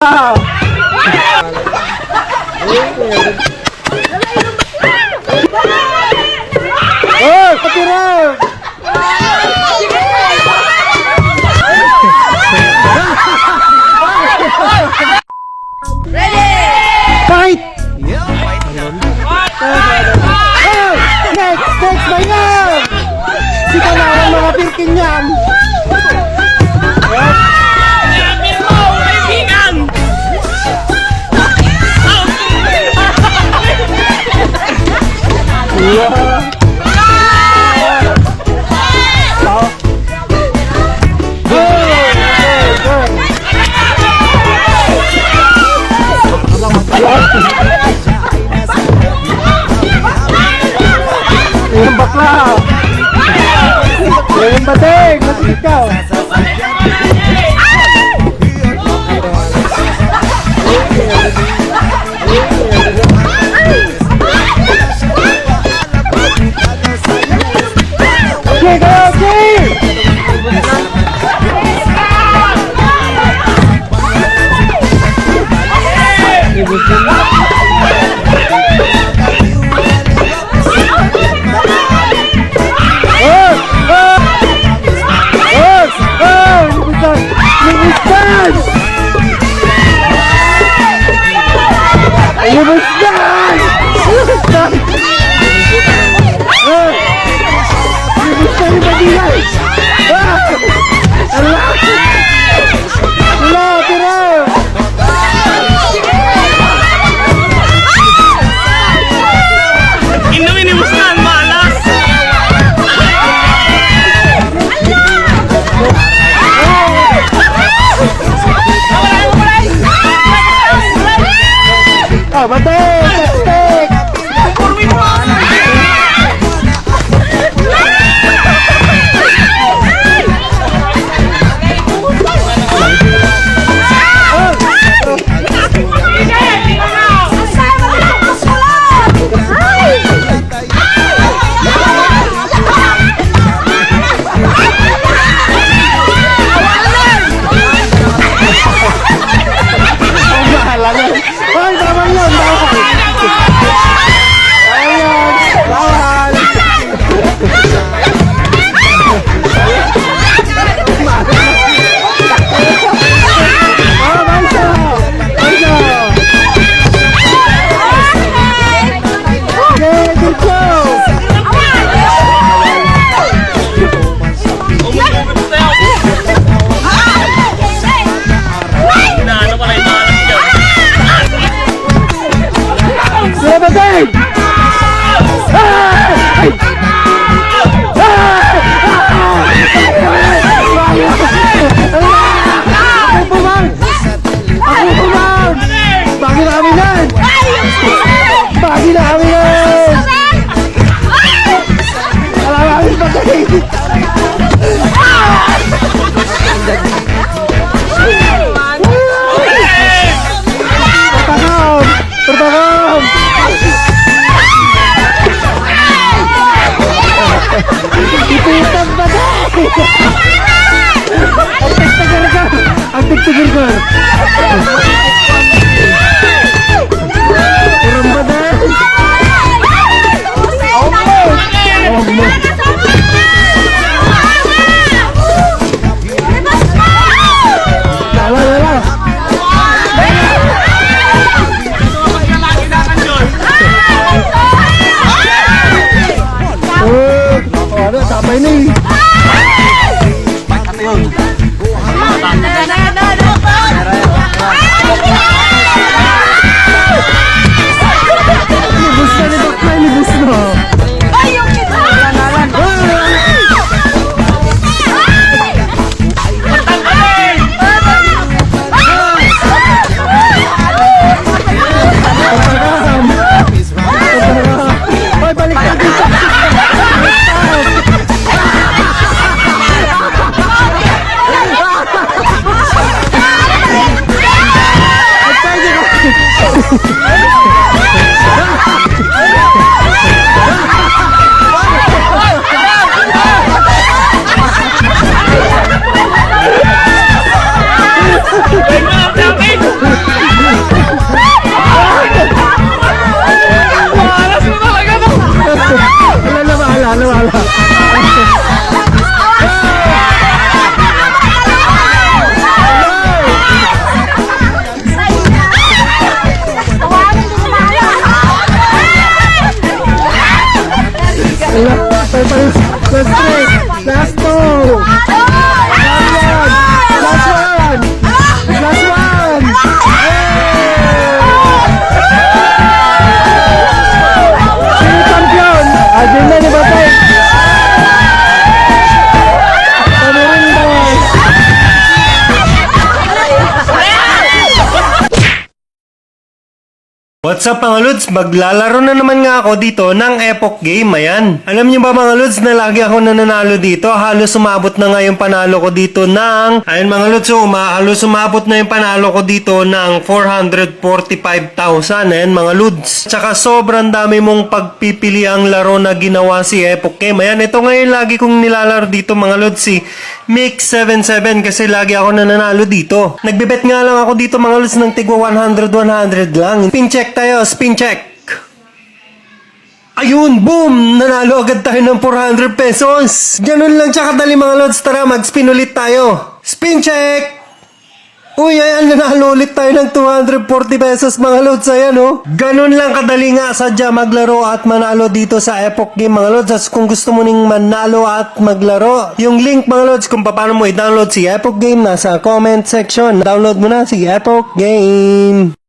Oh, patira! Ready! Fight! Oh! Next! Next! Bayan! Si Kanawan mga pirking yan! Yeah! Yung bakla! Yung bating! Masigit ka! Okay, go! Okay! Ay, tama yun! What's up mga Lods? Maglalaro na naman nga ako dito ng Epoch Game. Ayan. Alam niyo ba mga Lods na lagi ako nananalo dito? Halos umabot na nga yung panalo ko dito ng... Ayan mga Lods, halos umabot na yung panalo ko dito ng 445,000. Ayan mga Lods. Tsaka sobrang dami mong pagpipili ang laro na ginawa si Epoch Game. Ayan, ito ngayon lagi kong nilalaro dito mga Lods, si Mix77 kasi lagi ako nananalo dito. Nagbibet nga lang ako dito mga Lods ng tigwa 100 lang. Spin check tayo, spin check. Ayun, boom! Nanalo agad tayo ng 400 pesos. Ganun lang siya kadali mga Lods. Tara, mag-spin ulit tayo. Spin check! Uy, ayan, nanalo ulit tayo ng 240 pesos mga Lods. Ayan, oh. Ganun lang kadali nga sadya maglaro at manalo dito sa Epoch Game mga Lods. At kung gusto mo ning manalo at maglaro, yung link mga Lods kung paano mo i-download si Epoch Game nasa comment section. Download mo na si Epoch Game.